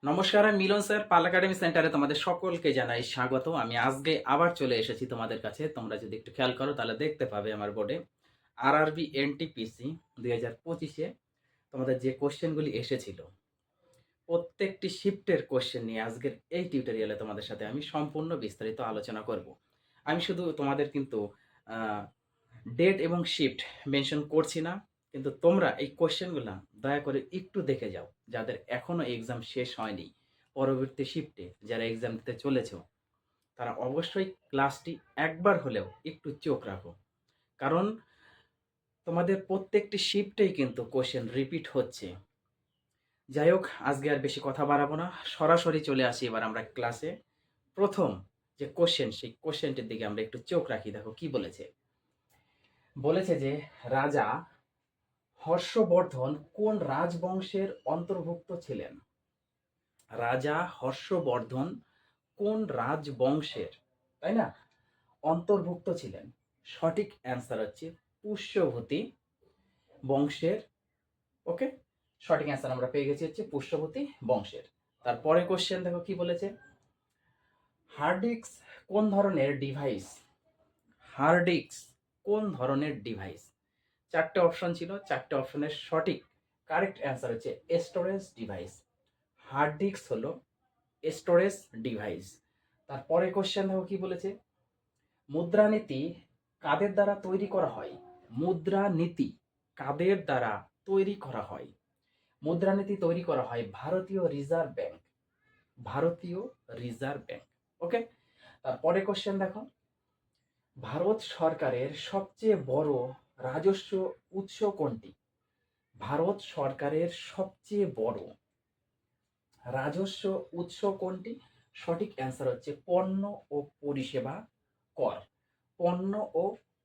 নমস্কার, আমি মিলন স্যার পাল একাডেমি সেন্টারে তোমাদের সকলকে জানাই স্বাগত। আমি আজকে আবার চলে এসেছি তোমাদের কাছে। তোমরা যদি একটু খেয়াল করো তাহলে দেখতে পাবে আমার বোর্ডে আরআরবি এনটিপিসি 2025-এ তোমাদের যে কোশ্চেনগুলি এসেছিল, প্রত্যেকটি শিফটের কোশ্চেন নিয়ে আজকের এই টিউটোরিয়ালে তোমাদের সাথে আমি সম্পূর্ণ বিস্তারিত আলোচনা করব। আমি শুধু তোমাদের কিন্তু ডেট এবং শিফট মেনশন করছি না, কিন্তু তোমরা এই কোশ্চেনগুলো দয়া করে একটু দেখে যাও, যাদের এখনো এক্সাম শেষ হয়নি। পরবর্তী শিফটে যারা এক্সাম দিতে চলেছো তারা অবশ্যই ক্লাসটি একবার হলেও একটু চোখ রাখো, কারণ তোমাদের প্রত্যেকটি শিফটেই কিন্তু কোশ্চেন রিপিট হচ্ছে। যাই হোক, আজকে আর বেশি কথা বাড়াবো না, সরাসরি চলে আসি এবার আমরা ক্লাসে। প্রথম যে কোশ্চেন, সেই কোশ্চেনটির দিকে আমরা একটু চোখ রাখি। দেখো কি বলেছে। বলেছে যে রাজা হর্ষবর্ধন কোন রাজবংশের অন্তর্ভুক্ত ছিলেন? রাজা হর্ষবর্ধন কোন রাজবংশের, তাই না, অন্তর্ভুক্ত ছিলেন? সঠিক অ্যান্সার হচ্ছে পুষ্যভূতি বংশের। ওকে, সঠিক অ্যান্সার আমরা পেয়ে গেছি হচ্ছে পুষ্যভূতি বংশের। তারপরে কোশ্চেন দেখো কি বলেছে। হার্ড ডিস্ক কোন ধরনের ডিভাইস? হার্ড ডিস্ক কোন ধরনের ডিভাইস? চারটে অপশন ছিল, চারটে অপশনের সঠিক কারেক্ট অ্যান্সার হচ্ছে স্টোরেজ ডিভাইস। হার্ড ডিস্ক হলো স্টোরেজ ডিভাইস। তারপরে কোশ্চেন দেখো কি বলেছে। মুদ্রানীতি কাদের দ্বারা তৈরি করা হয়? মুদ্রানীতি কাদের দ্বারা তৈরি করা হয়? মুদ্রানীতি তৈরি করা হয় ভারতীয় রিজার্ভ ব্যাংক। ভারতীয় রিজার্ভ ব্যাংক। ওকে, তারপরে কোশ্চেন দেখো। ভারত সরকারের সবচেয়ে বড় রাজস্ব উৎস কোনটি? ভারত সরকারের সবচেয়ে বড় রাজস্ব উৎস কোনটি? সঠিক অ্যান্সার হচ্ছে পণ্য ও পরিষেবা কর। পণ্য ও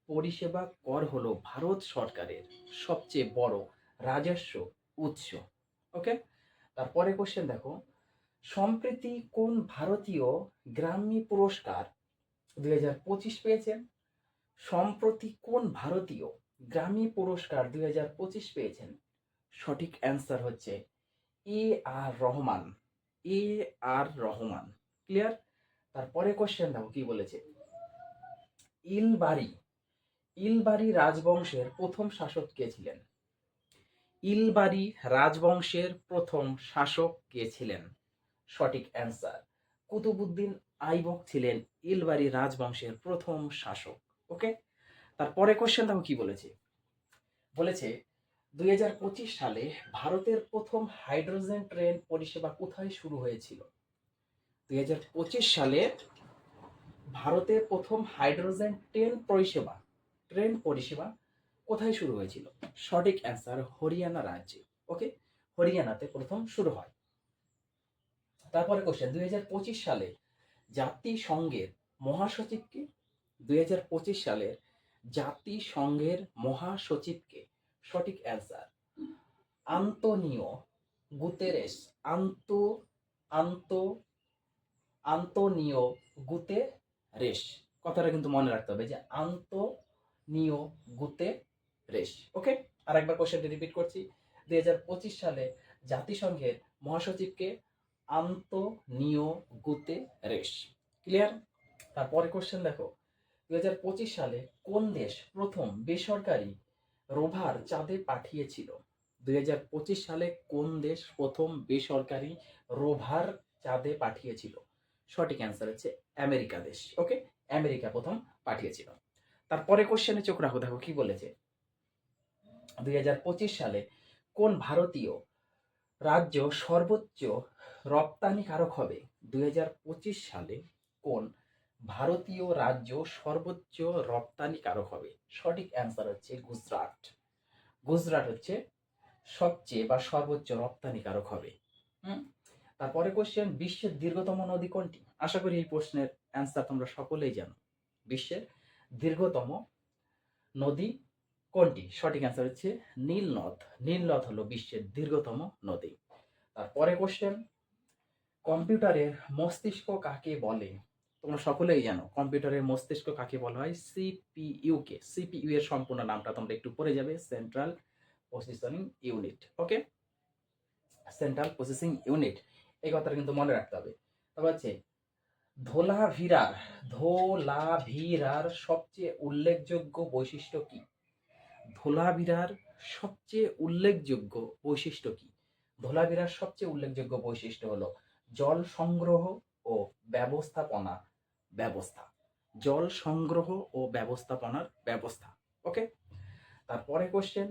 পরিষেবা কর হলো ভারত সরকারের সবচেয়ে বড় রাজস্ব উৎস। ওকে, তারপরে কোশ্চেন দেখো। সম্প্রতি কোন ভারতীয় গ্রাম্মী পুরস্কার 2025 পেয়েছেন? সম্প্রতি কোন ভারতীয় গ্রামী পুরস্কার 2025 পেয়েছেন? সঠিক অ্যান্সার হচ্ছে এ আর রহমান। এ আর রহমান। ক্লিয়ার? তারপরে কোশ্চেন দাও কি বলেছে। ইলবাড়ি ইলবাড়ি রাজবংশের প্রথম শাসক কে ছিলেন? ইলবাড়ি রাজবংশের প্রথম শাসক কে ছিলেন? সঠিক অ্যান্সার কুতুবুদ্দিন আইবক ছিলেন ইলবাড়ি রাজবংশের প্রথম শাসক। ওকে, তারপরে কোশ্চেন দেখো কি বলেছে। বলেছে 2025 সালে ভারতের প্রথম হাইড্রোজেন ট্রেন পরিষেবা কোথায় শুরু হয়েছিল? 2025 সালে ভারতের প্রথম হাইড্রোজেন ট্রেন পরিষেবা কোথায় শুরু হয়েছিল? সঠিক অ্যান্সার হরিয়ানা রাজ্যে। ওকে, হরিয়ানাতে প্রথম শুরু হয়। তারপরে কোশ্চেন 2025 সালে জাতিসংঘের মহাসচিবকে? 2025 সালের জাতিসংঘের মহাসচিবকে? সঠিক অ্যান্সার আন্তোনিও গুতেরেস। আন্ত আন্ত আন্তোনিও গুতেরেস। কথাটা কিন্তু মনে রাখতে হবে যে আন্তোনিও গুতেরেস। ওকে, আরেকবার কোশ্চেনটি রিপিট করছি। 2025 সালে জাতিসংঘের মহাসচিবকে? Antonio Guterres. ক্লিয়ার? তারপরে কোশ্চেন দেখো। 2025 সালে কোন দেশ প্রথম বেসরকারি রোভার চাঁদে পাঠিয়েছিল? 2025 সালে কোন দেশ প্রথম বেসরকারি রোভার চাঁদে পাঠিয়েছিল? সঠিক অ্যান্সার হচ্ছে আমেরিকা দেশ। ওকে, আমেরিকা প্রথম পাঠিয়েছিল। তারপরে কোশ্চেনে চোখ রাখো, দেখো কি বলেছে। 2025 সালে কোন ভারতীয় রাজ্য সর্বোচ্চ রপ্তানিকারক হবে? 2025 সালে কোন ভারতীয় রাজ্য সর্বোচ্চ রপ্তানিকারক হবে? সঠিক অ্যান্সার হচ্ছে গুজরাট। গুজরাট হচ্ছে সবচেয়ে বা সর্বোচ্চ রপ্তানিকারক হবে। তারপরে কোশ্চেন, বিশ্বের দীর্ঘতম নদী কোনটি? আশা করি এই প্রশ্নের অ্যান্সার তোমরা সকলেই জানো। বিশ্বের দীর্ঘতম নদী কোনটি? সঠিক অ্যান্সার হচ্ছে নীল নদ। নীল নদ হলো বিশ্বের দীর্ঘতম নদী। তারপরে কোশ্চেন, কম্পিউটারের মস্তিষ্ক কাকে বলে? তোমরা সকলেই জানো কম্পিউটারের মস্তিষ্ক কাকে বলা হয়। সিপিইউ কে। সিপিইউ এর সম্পূর্ণ নামটা তোমরা একটু পড়ে যাবে, সেন্ট্রাল প্রসেসিং ইউনিট। ওকে, সেন্ট্রাল প্রসেসিং ইউনিট। এই কথাটা কিন্তু মনে রাখতে হবে। তারপর হচ্ছে ধোলাভিরার ধোলাভিরার সবচেয়ে উল্লেখযোগ্য বৈশিষ্ট্য কি? ধোলাভিরার সবচেয়ে উল্লেখযোগ্য বৈশিষ্ট্য কি? ধোলাভিরার সবচেয়ে উল্লেখযোগ্য বৈশিষ্ট্য হলো জল সংগ্রহ ও ব্যবস্থাপনা ব্যবস্থা। জল সংগ্রহ ও ব্যবস্থাপনার ব্যবস্থা। ওকে, তারপরে কোশ্চেন,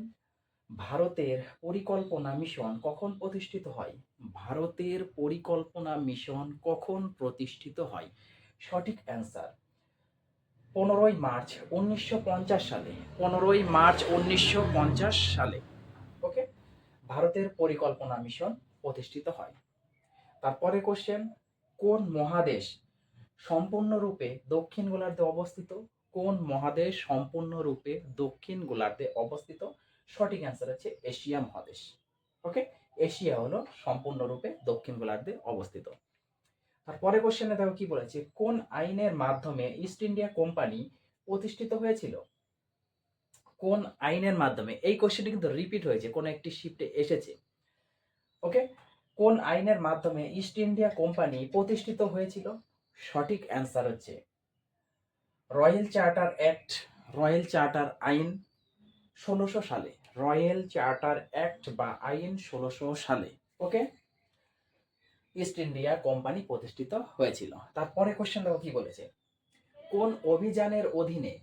ভারতের পরিকল্পনা মিশন কখন প্রতিষ্ঠিত হয়? ভারতের পরিকল্পনা মিশন কখন প্রতিষ্ঠিত হয়? সঠিক অ্যান্সার 15ই মার্চ 1950 সালে। 15ই মার্চ 1950 সালে। ওকে, ভারতের পরিকল্পনা মিশন প্রতিষ্ঠিত হয়। তারপরে কোশ্চেন, কোন মহাদেশ সম্পূর্ণরূপে দক্ষিণ গোলার্ধে অবস্থিত? কোন মহাদেশ সম্পূর্ণরূপে দক্ষিণ গোলার্ধে অবস্থিত? সঠিক অ্যান্সার হচ্ছে এশিয়া মহাদেশ। ওকে, এশিয়া হলো সম্পূর্ণরূপে দক্ষিণ গোলার্ধে অবস্থিত। তারপরে কোশ্চেনে দেখো কি বলেছে, কোন আইনের মাধ্যমে ইস্ট ইন্ডিয়া কোম্পানি প্রতিষ্ঠিত হয়েছিল? কোন আইনের মাধ্যমে? এই কোশ্চেনটি কিন্তু রিপিট হয়েছে, কোন একটি শিফটে এসেছে। ওকে, কোন আইনের মাধ্যমে ইস্ট ইন্ডিয়া কোম্পানি প্রতিষ্ঠিত হয়েছিল? সঠিক অ্যান্সার হচ্ছে royal charter act, royal charter আইন 1600 সালে। রয়্যাল চার্টার অ্যাক্ট বা আইন 1600 সালে। ওকে, ইস্ট ইন্ডিয়া কোম্পানি প্রতিষ্ঠিত হয়েছিল। তারপরে কোশ্চেন দেখো কি বলেছে, কোন অভিযানের অধীনে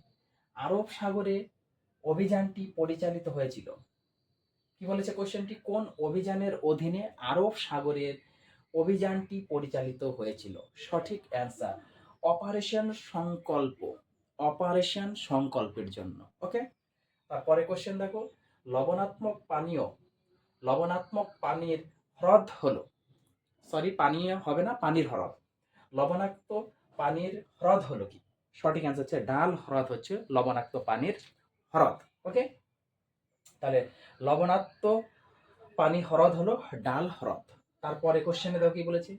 আরব সাগরে অভিযানটি পরিচালিত হয়েছিল? কি বলেছে কোশ্চেনটি, কোন অভিযানের অধীনে আরব সাগরের অভিযানটি পরিচালিত হয়েছিল? সঠিক অ্যান্সার অপারেশন সংকল্প, অপারেশন সংকল্পের জন্য। ওকে, তারপরে কোশ্চেন দেখো, লবণাত্মক পানীয়, লবণাত্মক পানির হ্রদ হলো, সরি পানীয় হবে না, পানির হ্রদ। লবণাক্ত পানির হ্রদ হলো কি? সঠিক অ্যান্সার হচ্ছে ডাল হ্রদ হচ্ছে লবণাক্ত পানির হ্রদ। ওকে, তাহলে লবণাক্ত পানি হ্রদ হলো ডাল হ্রদ। তারপরে কোশ্চেনে দেখো কি বলেছে,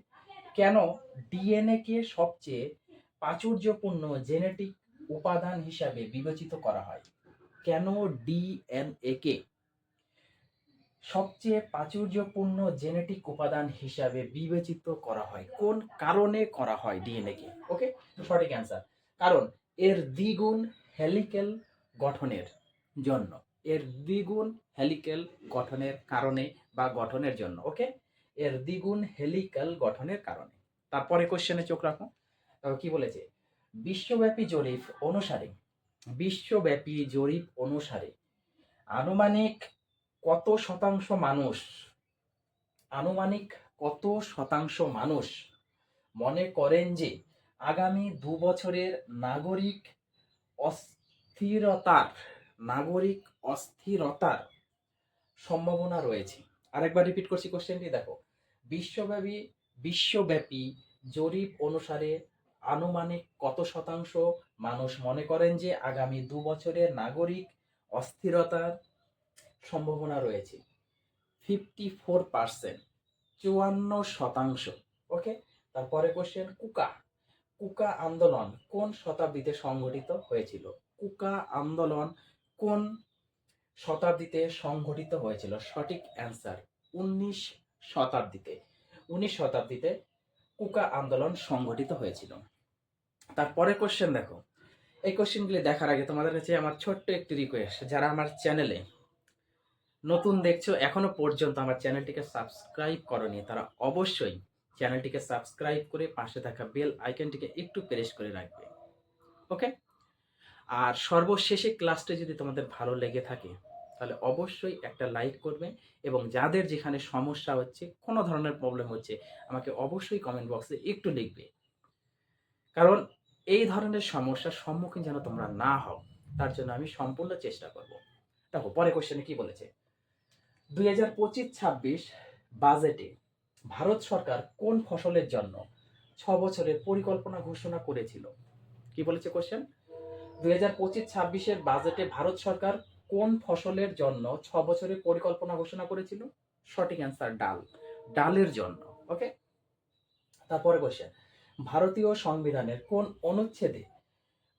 কেন ডিএনএ কে সবচেয়ে প্রাচুর্যপূর্ণ জেনেটিক উপাদান হিসাবে বিবেচিত করা হয়? কেন ডিএনএ কে সবচেয়ে প্রাচুর্যপূর্ণ জেনেটিক উপাদান হিসাবে বিবেচিত করা হয়? কোন কারণে করা হয় ডিএনএ কে? ওকে, সঠিক অ্যান্সার কারণ এর দ্বিগুণ হেলিক্যাল গঠনের জন্য, এর দ্বিগুণ হেলিক্যাল গঠনের কারণে বা গঠনের জন্য। ওকে, এর দ্বিগুণ হেলিক্যাল গঠনের কারণে। তারপরে কোশ্চেনে চোখ রাখো, কি বলেছে, বিশ্বব্যাপী জরিপ অনুসারে, বিশ্বব্যাপী জরিপ অনুসারে আনুমানিক কত শতাংশ মানুষ, আনুমানিক কত শতাংশ মানুষ মনে করেন যে আগামী 2 বছরের নাগরিক অস্থিরতার, নাগরিক অস্থিরতার সম্ভাবনা রয়েছে? আরেকবার রিপিট করছি কোশ্চেনটি দেখো, বিশ্বব্যাপী, বিশ্বব্যাপী জরিপ অনুসারে আনুমানিক কত শতাংশ মানুষ মনে করেন যে আগামী 2 বছরের নাগরিক অস্থিরতার সম্ভাবনা রয়েছে? 54%, 54%। ওকে, তারপরে কোশ্চেন, কুকা, কুকা আন্দোলন কোন শতাব্দীতে সংগঠিত হয়েছিল? কুকা আন্দোলন কোন শতাব্দীতে সংগঠিত হয়েছিল? সঠিক অ্যান্সার 19 শতাব্দীতে। 19 শতাব্দীতে কুকা আন্দোলন সংগঠিত হয়েছিল। তারপরে কোশ্চেন দেখো, এই কোশ্চেনগুলি দেখার আগে তোমাদের কাছে আমার ছোট্ট একটি রিকোয়েস্ট, যারা আমার চ্যানেলে নতুন দেখছো, এখনো পর্যন্ত আমার চ্যানেলটিকে সাবস্ক্রাইব করনি, তারা অবশ্যই চ্যানেলটিকে সাবস্ক্রাইব করে পাশে থাকা বেল আইকনটিকে একটু প্রেস করে রাখবে। ওকে, আর সর্বশেষে ক্লাসটা যদি তোমাদের ভালো লেগে থাকে তাহলে অবশ্যই একটা লাইক করবে, এবং যাদের যেখানে সমস্যা হচ্ছে, কোনো ধরনের প্রবলেম হচ্ছে, আমাকে অবশ্যই কমেন্ট বক্সে একটু লিখবে, কারণ এই ধরনের সমস্যার সম্মুখীন যেন তোমরা না হও, তার জন্য আমি সম্পূর্ণ চেষ্টা করব। দেখো পরে কোশ্চেনে কি বলেছে, 2025-26 বাজেটে ভারত সরকার কোন ফসলের জন্য 6 বছরের পরিকল্পনা ঘোষণা করেছিল? কি বলেছে কোশ্চেন, 2025-26 বাজেটে ভারত সরকার কোন ফসলের জন্য 6 বছরের পরিকল্পনা ঘোষণা করেছিল? সঠিক অ্যান্সার ডাল, ডালের জন্য। ওকে, তারপরে কোশ্চেন, ভারতীয় সংবিধানের কোন অনুচ্ছেদে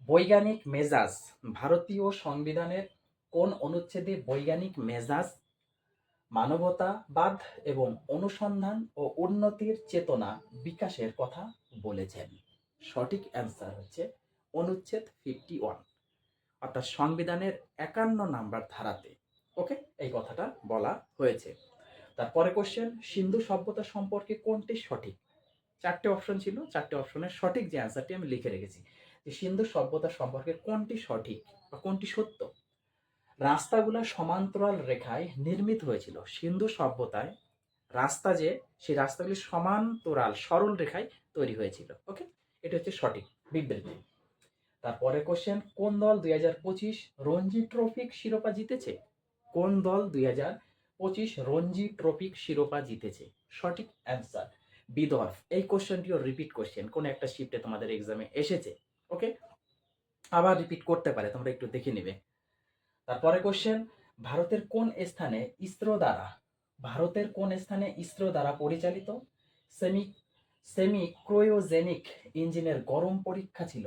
বৈজ্ঞানিক মেজাজ, ভারতীয় সংবিধানের কোন অনুচ্ছেদে বৈজ্ঞানিক মেজাজ মানবতাবাদ এবং অনুসন্ধান ও উন্নতির চেতনা বিকাশের কথা বলেছেন। সঠিক অ্যান্সার হচ্ছে অনুচ্ছেদ 51, অর্থাৎ সংবিধানের 51 নাম্বার ধারাতে। ওকে, এই কথাটা বলা হয়েছে। তারপরে কোশ্চেন, সিন্ধু সভ্যতা সম্পর্কে কোনটি সঠিক? 4টে অপশন ছিল, 4টে অপশনের সঠিক যে অ্যান্সারটি আমি লিখে রেখেছি যে সিন্ধু সভ্যতা সম্পর্কে কোনটি সঠিক বা কোনটি সত্য। রাস্তাগুলো সমান্তরাল রেখায় নির্মিত হয়েছিল। সিন্ধু সভ্যতায় রাস্তা যে সেই রাস্তাগুলি সমান্তরাল সরল রেখায় তৈরি হয়েছিল। ওকে, এটা হচ্ছে সঠিক বিবৃতি। তারপরে কোশ্চেন, কোন দল 2025 রঞ্জি ট্রফিক শিরোপা জিতেছে? কোন দল 2025 রঞ্জি ট্রফিক শিরোপা জিতেছে? সঠিক অ্যান্সার বিদর্ভ। এই কোশ্চেনটিও রিপিট কোশ্চেন, কোন একটা শিফটে তোমাদের এক্সামে এসেছে। ওকে, আবার রিপিট করতে পারে, তোমরা একটু দেখে নিবে। তারপরে কোশ্চেন, ভারতের কোন স্থানে ইসরো দ্বারা পরিচালিত সেমি ক্রায়োজেনিক ইঞ্জিনের গরম পরীক্ষা ছিল?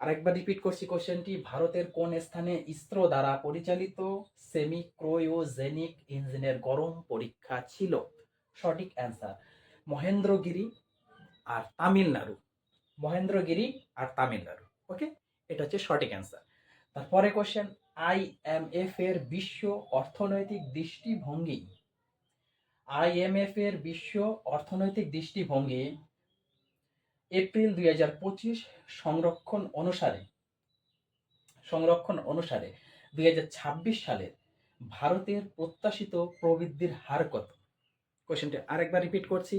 আরেকবার রিপিট করছি কোশ্চেনটি, ভারতের কোন স্থানে ইসরো দ্বারা পরিচালিত সেমি ক্রায়োজেনিক ইঞ্জিনের গরম পরীক্ষা ছিল? সঠিক অ্যান্সার মহেন্দ্রগিরি আর তামিলনাড়ু। ওকে, এটা হচ্ছে সঠিক অ্যান্সার। তারপরে কোশ্চেন, আইএমএফ এর বিশ্ব অর্থনৈতিক দৃষ্টিভঙ্গি এপ্রিল 2025 সংরক্ষণ অনুসারে 2026 সালের ভারতের প্রত্যাশিত প্রবৃদ্ধির হার কত? কোশ্চেনটি আরেকবার রিপিট করছি,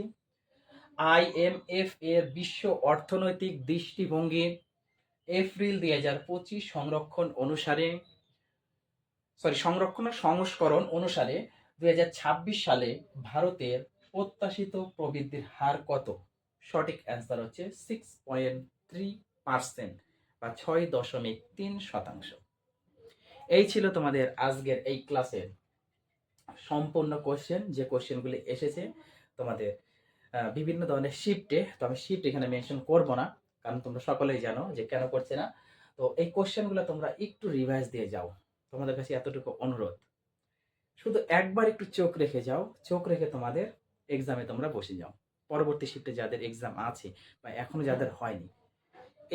আইএমএফ এর বিশ্ব অর্থনৈতিক দৃষ্টিভঙ্গি এপ্রিল 2025 সংস্করণ অনুসারে 2026 সালে ভারতের প্রত্যাশিত প্রবৃদ্ধির হার কত? সঠিক অ্যান্সার হচ্ছে 6.3% বা 6.3%। এই ছিল তোমাদের আজকের এই ক্লাসের সম্পূর্ণ কোশ্চেন, যে কোশ্চেনগুলি এসেছে তোমাদের বিভিন্ন ধরনের শিফটে। তো আমি শিফট এখানে মেনশন করব না, কারণ তোমরা সকলেই জানো যে কেন করছে না। তো এই কোশ্চেনগুলো তোমরা একটু রিভাইজ দিয়ে যাও, তোমাদের কাছে এতটুকু অনুরোধ। শুধু একবার একটু চোখ রেখে যাও, চোখ রেখে তোমাদের এক্সামে তোমরা বসে যাও। পরবর্তী শিফটে যাদের এক্সাম আছে বা এখনো যাদের হয়নি,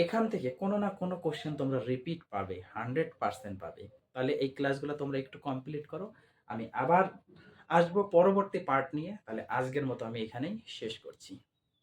এখান থেকে কোনো না কোনো কোশ্চেন তোমরা রিপিট পাবে, 100% পাবে। তাহলে এই ক্লাসগুলো তোমরা একটু কমপ্লিট করো। আমি আবার আসবো পরবর্তী পার্ট নিয়ে। তাহলে আজকের মতো আমি এখানেই শেষ করছি।